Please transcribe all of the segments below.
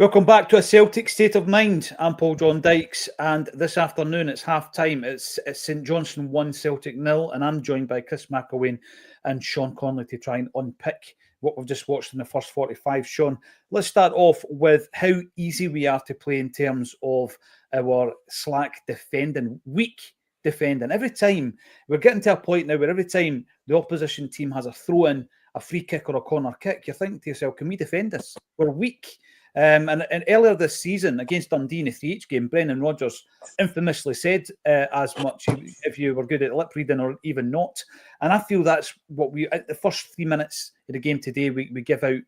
Welcome back to A Celtic State of Mind. I'm Paul John Dykes, and this afternoon it's half-time. It's St Johnstone 1, Celtic 0, and I'm joined by Chris McElwain and Sean Conley to try and unpick what we've just watched in the first 45. Sean, let's start off with how easy we are to play in terms of our slack defending, weak defending. Every time, we're getting to a point now where every time the opposition team has a throw-in, a free kick or a corner kick, you're thinking to yourself, can we defend this? We're weak. And earlier this season against Dundee in the 3H game, Brendan Rodgers infamously said as much if you were good at lip reading or even not. And I feel that's what we, at the first 3 minutes of the game today, we give out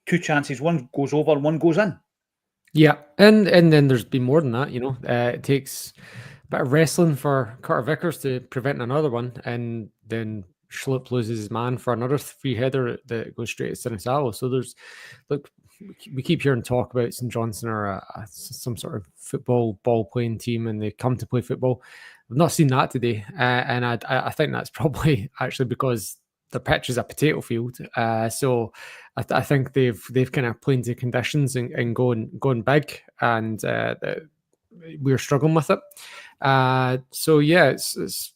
two chances. One goes over, one goes in. Yeah, and then there's been more than that, you know. It takes a bit of wrestling for Carter Vickers to prevent another one, and then Schlupp loses his man for another free header that goes straight to Sinisalo. So we keep hearing talk about St Johnstone are some sort of football ball-playing team, and they come to play football. I've not seen that today, and I think that's probably actually because the pitch is a potato field. So I think they've kind of played to conditions and going big, and we're struggling with it. So yeah, it's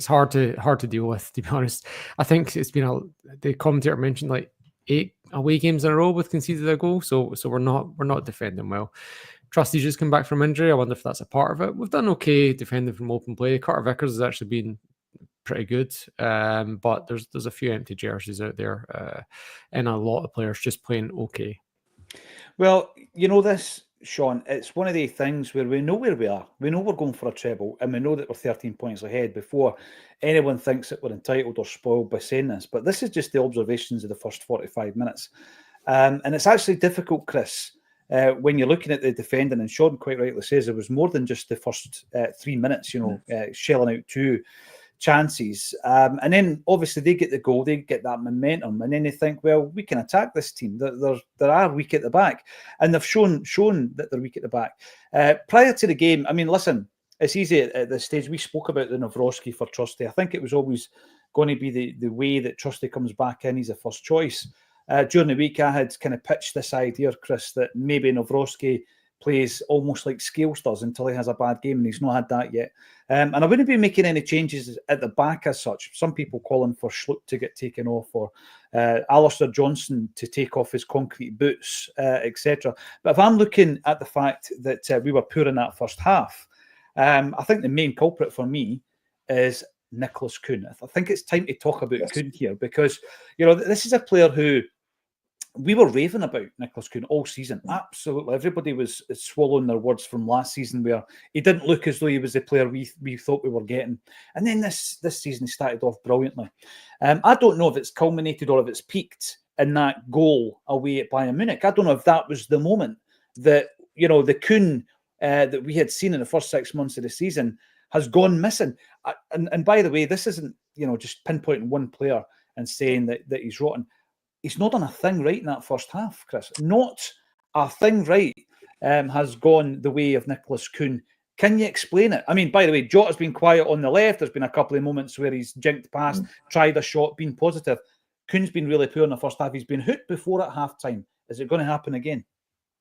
hard to deal with, to be honest. I think it's been the commentator mentioned like 8 away games in a row with conceded a goal, so we're not defending well. Trusty's just come back from injury. I wonder if that's a part of it. We've done okay defending from open play. Carter Vickers has actually been pretty good, but there's a few empty jerseys out there, and a lot of players just playing okay. Well, you know this, Sean, it's one of the things where we know where we are. We know we're going for a treble, and we know that we're 13 points ahead before anyone thinks that we're entitled or spoiled by saying this. But this is just the observations of the first 45 minutes. And it's actually difficult, Chris, when you're looking at the defending, and Sean quite rightly says it was more than just the first 3 minutes, shelling out two chances. And then obviously they get the goal, they get that momentum, and then they think, well, we can attack this team. They are weak at the back, and they've shown that they're weak at the back. Prior to the game, I mean, listen, it's easy at this stage. We spoke about the Nawrocki for Trusty. I think it was always going to be the way that Trusty comes back in. He's a first choice. During the week, I had kind of pitched this idea, Chris, that maybe Nawrocki plays almost like Scales does until he has a bad game, and he's not had that yet. And I wouldn't be making any changes at the back as such. Some people calling for Schlupp to get taken off, or Alistair Johnstone to take off his concrete boots, etc. But if I'm looking at the fact that we were poor in that first half, I think the main culprit for me is Nicholas Coon. I think it's time to talk about Coon here, because this is a player who we were raving about Nicholas Coon all season. Absolutely. Everybody was swallowing their words from last season, where he didn't look as though he was the player we thought we were getting. And then this season he started off brilliantly. I don't know if it's culminated or if it's peaked in that goal away at Bayern Munich. I don't know if that was the moment that, the Coon that we had seen in the first 6 months of the season has gone missing. And by the way, this isn't, just pinpointing one player and saying that he's rotten. He's not done a thing right in that first half, Chris. Not a thing right has gone the way of Nicholas Coon. Can you explain it? I mean, by the way, Jota's been quiet on the left. There's been a couple of moments where he's jinked past, tried a shot, been positive. Coon's been really poor in the first half. He's been hooked before at half-time. Is it going to happen again?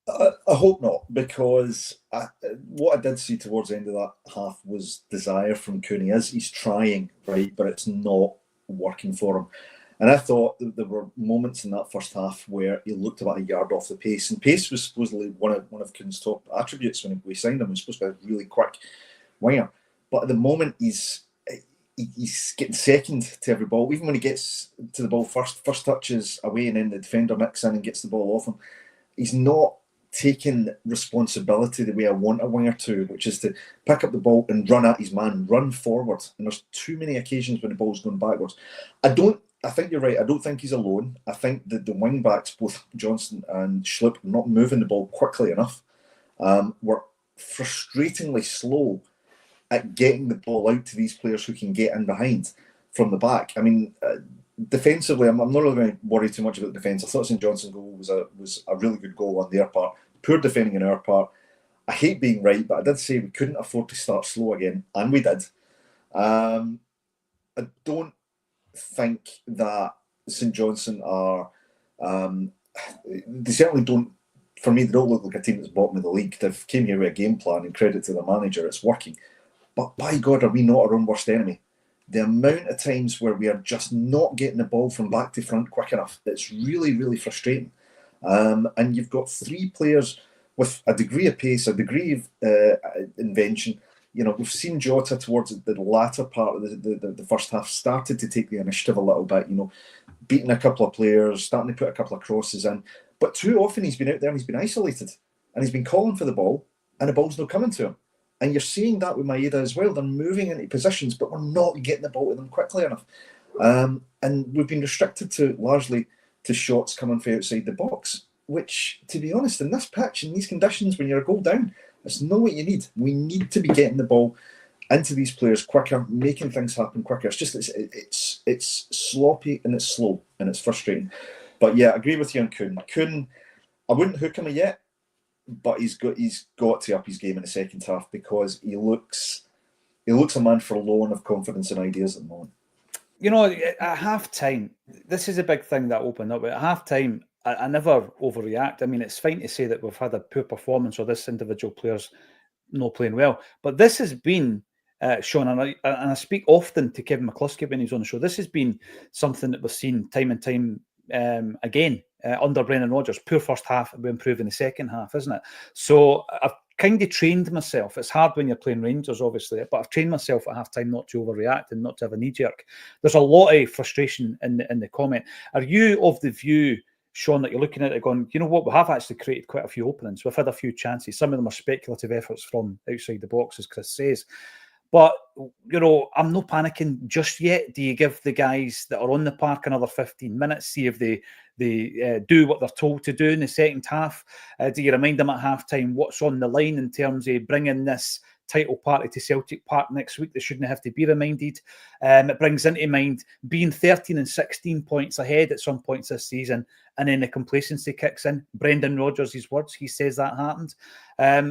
I hope not, because what I did see towards the end of that half was desire from Coon. He's trying, right, but it's not working for him. And I thought that there were moments in that first half where he looked about a yard off the pace. And pace was supposedly one of Coon's top attributes when we signed him. He was supposed to be a really quick winger. But at the moment, he's getting second to every ball. Even when he gets to the ball first touches away, and then the defender nicks in and gets the ball off him, he's not taking responsibility the way I want a winger to, which is to pick up the ball and run at his man, run forward. And there's too many occasions when the ball's going backwards. I think you're right. I don't think he's alone. I think that the wing backs, both Johnstone and Schlupp, are not moving the ball quickly enough. We're frustratingly slow at getting the ball out to these players who can get in behind from the back. I mean, defensively, I'm not really going to worry too much about defence. I thought St Johnstone's goal was a really good goal on their part. Poor defending on our part. I hate being right, but I did say we couldn't afford to start slow again, and we did. I don't think that St Johnstone are they certainly don't. For me, they don't look like a team that's bottom of the league. They've came here with a game plan, and credit to the manager, it's working. But by God, are we not our own worst enemy? The amount of times where we are just not getting the ball from back to front quick enough, it's really, really frustrating. And you've got 3 players with a degree of pace, a degree of invention. You know, we've seen Jota towards the latter part of the first half started to take the initiative a little bit, you know, beating a couple of players, starting to put a couple of crosses in. But too often he's been out there and he's been isolated and he's been calling for the ball and the ball's not coming to him. And you're seeing that with Maeda as well. They're moving into positions, but we're not getting the ball to them quickly enough. And we've been restricted largely to shots coming from outside the box, which, to be honest, in this pitch, in these conditions, when you're a goal down, it's not what you need. We need to be getting the ball into these players quicker, making things happen quicker. It's just it's sloppy and it's slow and it's frustrating. But yeah, I agree with you on Coon. Coon, I wouldn't hook him yet, but he's got to up his game in the second half because he looks a man for loan of confidence and ideas at the moment. You know, at half time, this is a big thing that opened up. At half time, I never overreact. I mean, it's fine to say that we've had a poor performance or this individual player's not playing well, but this has been, Sean, and I speak often to Kevin McCluskey when he's on the show, this has been something that we've seen time and time again under Brendan Rodgers. Poor first half, we improve in the second half, isn't it? So I've kind of trained myself. It's hard when you're playing Rangers, obviously, but I've trained myself at half time not to overreact and not to have a knee jerk. There's a lot of frustration in the comment. Are you of the view, Sean, that you're looking at it going, you know what, we have actually created quite a few openings. We've had a few chances. Some of them are speculative efforts from outside the box, as Chris says. But, you know, I'm not panicking just yet. Do you give the guys that are on the park another 15 minutes, see if they do what they're told to do in the second half? Do you remind them at halftime what's on the line in terms of bringing this title party to Celtic Park next week? They shouldn't have to be reminded. It brings into mind being 13 and 16 points ahead at some points this season, and then the complacency kicks in. Brendan Rodgers, his words, he says that happened.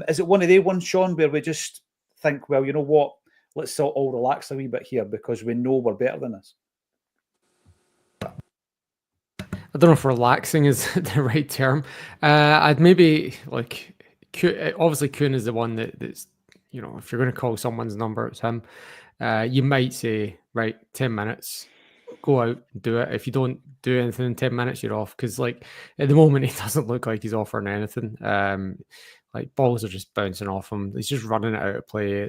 Is it one of the ones, Sean, where we just think, well, you know what, let's all relax a wee bit here because we know we're better than this? I don't know if relaxing is the right term. I'd maybe like, obviously Coon is the one that's, you know, if you're going to call someone's number, it's him. You might say, right, 10 minutes, go out and do it. If you don't do anything in 10 minutes, you're off. Because, like, at the moment, he doesn't look like he's offering anything. Like, balls are just bouncing off him. He's just running it out of play.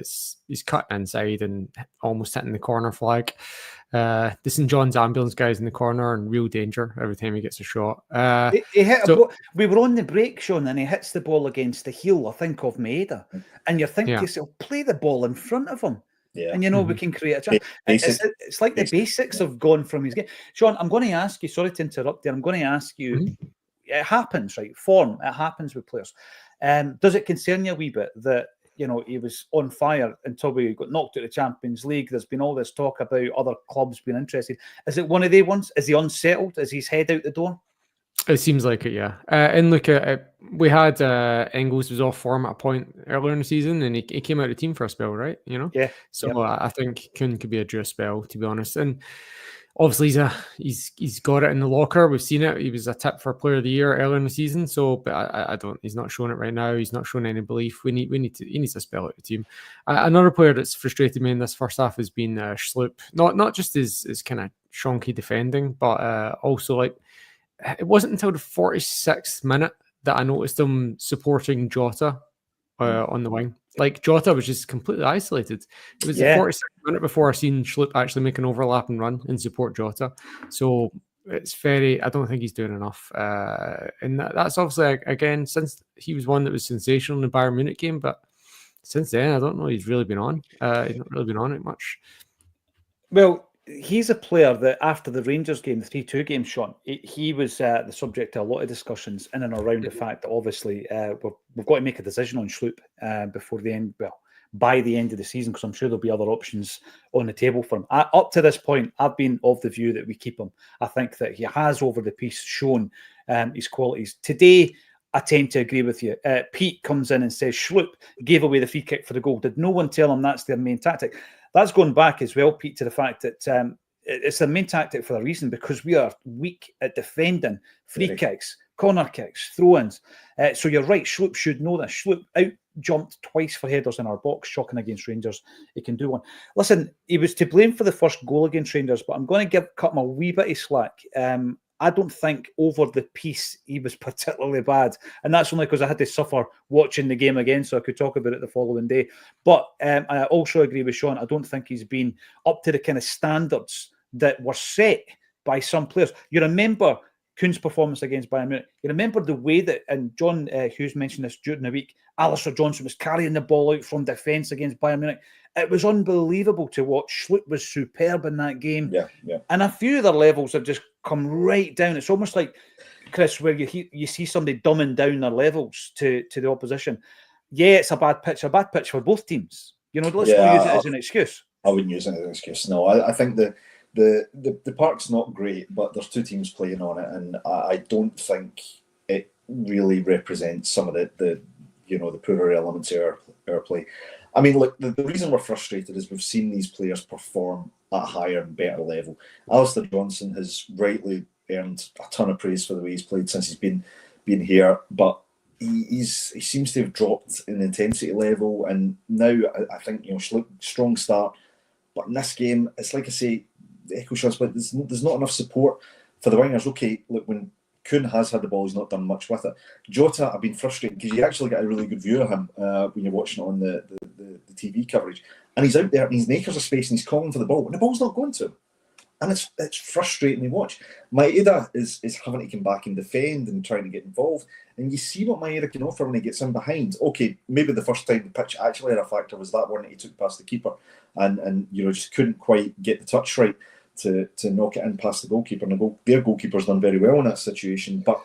He's cutting inside and almost hitting the corner flag. The St. John's ambulance guys in the corner are in real danger every time he gets a shot. He hit a ball. We were on the break, Sean, and he hits the ball against the heel, I think, of Maeda. And you're thinking to yourself, play the ball in front of him. Yeah. And, you know, we can create a chance. It's like the basics have gone from his game. Sean, I'm going to ask you, sorry to interrupt you, I'm going to ask you, it happens, right? Form, it happens with players. Does it concern you a wee bit that, you know, he was on fire until we got knocked out of the Champions League? There's been all this talk about other clubs being interested. Is it one of the ones? Is he unsettled? Is his head out the door? It seems like it, yeah. And look, we had Engels was off form at a point earlier in the season, and he came out of the team for a spell, right? You know, yeah. So I think Coon could be a due spell, to be honest. And obviously, he's got it in the locker. We've seen it. He was a tip for Player of the Year earlier in the season. So, but I don't. He's not showing it right now. He's not showing any belief. He needs to spell out the team. Another player that's frustrated me in this first half has been Schlupp. Not just his kind of shonky defending, but also like. It wasn't until the 46th minute that I noticed him supporting Jota on the wing. Like, Jota was just completely isolated. It was the 46th minute before I seen Schlupp actually make an overlap and run and support Jota. So it's I don't think he's doing enough. And that's obviously, again, since he was one that was sensational in the Bayern Munich game, but since then, I don't know he's really been on. He's not really been on it much. Well, he's a player that after the Rangers game, the 3-2 game, Sean, he was the subject to a lot of discussions in and around the fact that obviously we've got to make a decision on Schlupp before the end, by the end of the season, because I'm sure there'll be other options on the table for him. Up to this point, I've been of the view that we keep him. I think that he has over the piece shown his qualities. Today, I tend to agree with you. Pete comes in and says Schlupp gave away the free kick for the goal. Did no one tell him that's their main tactic? That's going back as well, Pete, to the fact that it's the main tactic for a reason, because we are weak at defending free kicks, corner kicks, throw-ins. So you're right, Schlupp should know this. Schlupp out-jumped twice for headers in our box, shocking against Rangers. He can do one. Listen, he was to blame for the first goal against Rangers, but I'm going to cut him a wee bit of slack. I don't think over the piece he was particularly bad. And that's only because I had to suffer watching the game again, so I could talk about it the following day. But I also agree with Sean. I don't think he's been up to the kind of standards that were set by some players. You remember Coon's performance against Bayern Munich. You remember the way that, and John Hughes mentioned this during the week, Alistair Johnstone was carrying the ball out from defence against Bayern Munich. It was unbelievable to watch. Schlupp was superb in that game. Yeah. And a few other levels have just come right down. It's almost like, Chris, where you see somebody dumbing down their levels to the opposition. Yeah, it's a bad pitch for both teams. Let's not use it as an excuse. I wouldn't use it as an excuse. No, I think the park's not great, but there's two teams playing on it, and I don't think it really represents some of the poorer elements of our play. I mean, look, the reason we're frustrated is we've seen these players perform at a higher and better level. Alistair Johnstone has rightly earned a ton of praise for the way he's played since he's been here, but he seems to have dropped in intensity level, and now I think strong start, but in this game, it's like I say, the echo shots, but there's not enough support for the wingers. Okay, look, when Coon has had the ball, he's not done much with it. Jota, I've been frustrated because you actually get a really good view of him when you're watching it on the TV coverage, and he's out there and he's in acres of space and he's calling for the ball, and the ball's not going to him, and it's frustrating to watch. Maeda is having to come back and defend and trying to get involved, and you see what Maeda can offer when he gets in behind. Okay, maybe the first time the pitch actually had a factor was that one that he took past the keeper, and just couldn't quite get the touch right to knock it in past the goalkeeper, and their goalkeeper's done very well in that situation. But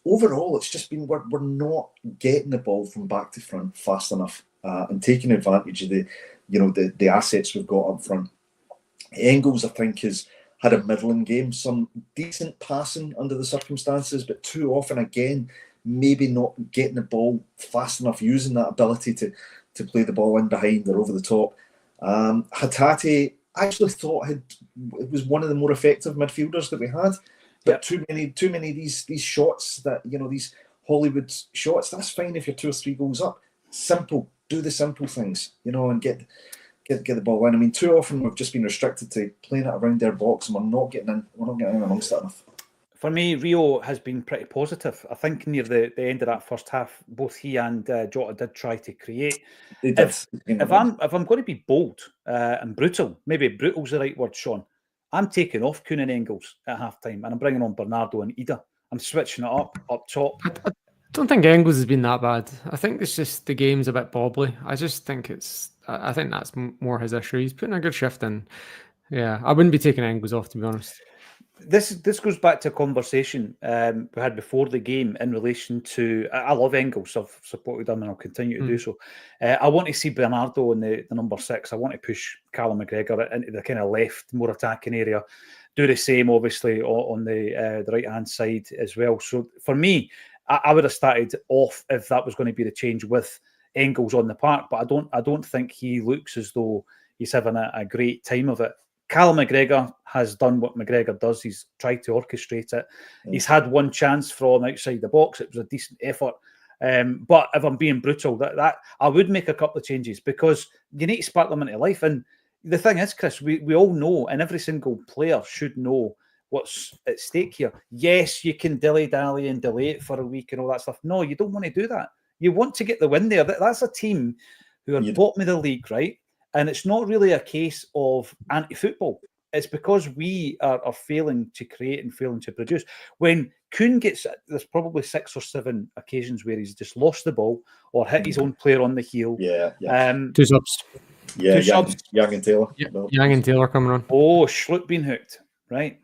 overall, it's just been we're not getting the ball from back to front fast enough and taking advantage of the assets we've got up front. Engels, I think, has had a middling game, some decent passing under the circumstances, but too often again maybe not getting the ball fast enough, using that ability to play the ball in behind or over the top. Hatate, I actually thought it was one of the more effective midfielders that we had, but too many of these shots that these Hollywood shots. That's fine if you're 2 or 3 goals up. Simple, do the simple things, and get the ball in. I mean, too often we've just been restricted to playing it around their box, and we're not getting in amongst it enough. For me, Rio has been pretty positive. I think near the end of that first half, both he and Jota did try to create. If I'm going to be bold and brutal, maybe brutal's the right word, Sean, I'm taking off Coon and Engels at half-time, and I'm bringing on Bernardo and Ida. I'm switching it up top. I don't think Engels has been that bad. I think it's just the game's a bit bobbly. I just think I think that's more his issue. He's putting a good shift in. Yeah, I wouldn't be taking Engels off, to be honest. This goes back to a conversation we had before the game in relation to. I love Engels. I've supported him and I'll continue to do so. I want to see Bernardo in the number 6. I want to push Callum McGregor into the kind of left, more attacking area. Do the same, obviously, on the right hand side as well. So for me, I would have started off if that was going to be the change with Engels on the park. But I don't think he looks as though he's having a great time of it. Callum McGregor has done what McGregor does. He's tried to orchestrate it. He's had one chance from outside the box. It was a decent effort. But if I'm being brutal, that I would make a couple of changes because you need to spark them into life. And the thing is, Chris, we all know, and every single player should know what's at stake here. Yes, you can dilly-dally and delay it for a week and all that stuff. No, you don't want to do that. You want to get the win there. That's a team who are bottom of the league, right? And it's not really a case of anti-football. It's because we are failing to create and failing to produce. When Coon gets, there's probably 6 or 7 occasions where he's just lost the ball or hit his own player on the heel. Yeah. 2 subs. Yeah, Young and Taylor. Yeah, Young and Taylor coming on. Oh, Schlupp being hooked, right?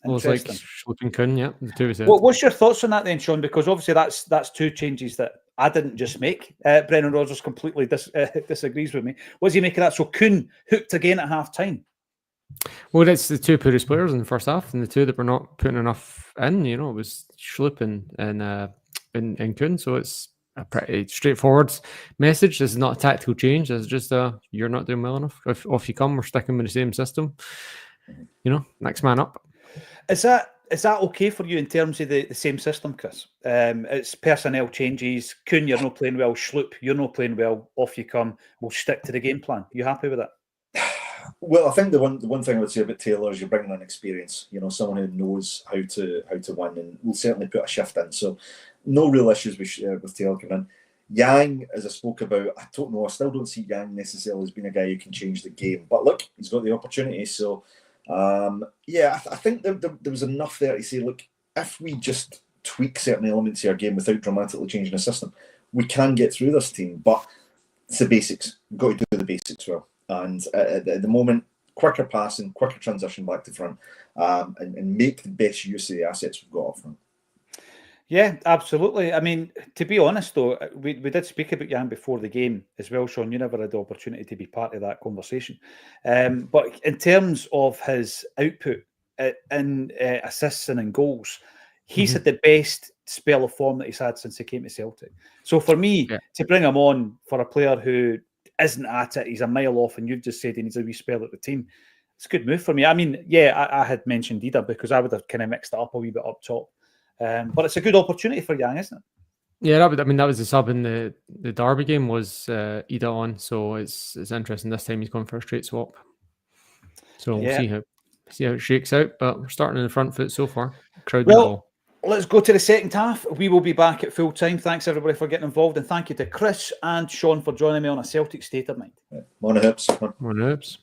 Well, it's like Schlupp and Coon, yeah. The 2 was it. What's your thoughts on that then, Sean? Because obviously that's 2 changes that I didn't just make. Brendan Rodgers completely disagrees with me. What's he making that? So Coon hooked again at half time. Well, it's the 2 poorest players in the first half, and the 2 that were not putting enough in. It was Schlupp and Coon. So it's a pretty straightforward message. This is not a tactical change. It's just you're not doing well enough. If off you come, we're sticking with the same system. Next man up. Is that is that okay for you in terms of the same system, Chris? It's personnel changes. Coon, you're not playing well. Schlupp, you're not playing well. Off you come. We'll stick to the game plan. You happy with it? Well, I think the one thing I would say about Taylor is you're bringing in experience. You know, someone who knows how to win, and will certainly put a shift in. So, no real issues with Taylor coming in. Yang, as I spoke about, I don't know. I still don't see Yang necessarily as being a guy who can change the game. But look, he's got the opportunity. So, yeah, I think there was enough there to say, look, if we just tweak certain elements of our game without dramatically changing the system, we can get through this team. But it's the basics. We've got to do the basics well. And at the moment, quicker passing, quicker transition back to front, and make the best use of the assets we've got up front. Yeah, absolutely. I mean, to be honest, though, we did speak about Yang before the game as well, Sean. You never had the opportunity to be part of that conversation. But in terms of his output in assists and in goals, he's had the best spell of form that he's had since he came to Celtic. So for me, to bring him on for a player who isn't at it, he's a mile off, and you've just said he needs a wee spell at the team, it's a good move for me. I mean, yeah, I had mentioned Ida because I would have kind of mixed it up a wee bit up top. But it's a good opportunity for Yang, isn't it? Yeah, that was the sub in the Derby game, was Ida on, so it's interesting. This time he's going for a straight swap. So we'll see how it shakes out. But we're starting in the front foot so far. Crowding the ball. Let's go to the second half. We will be back at full time. Thanks everybody for getting involved, and thank you to Chris and Sean for joining me on a Celtic State of Mind. One hoops. One hoops.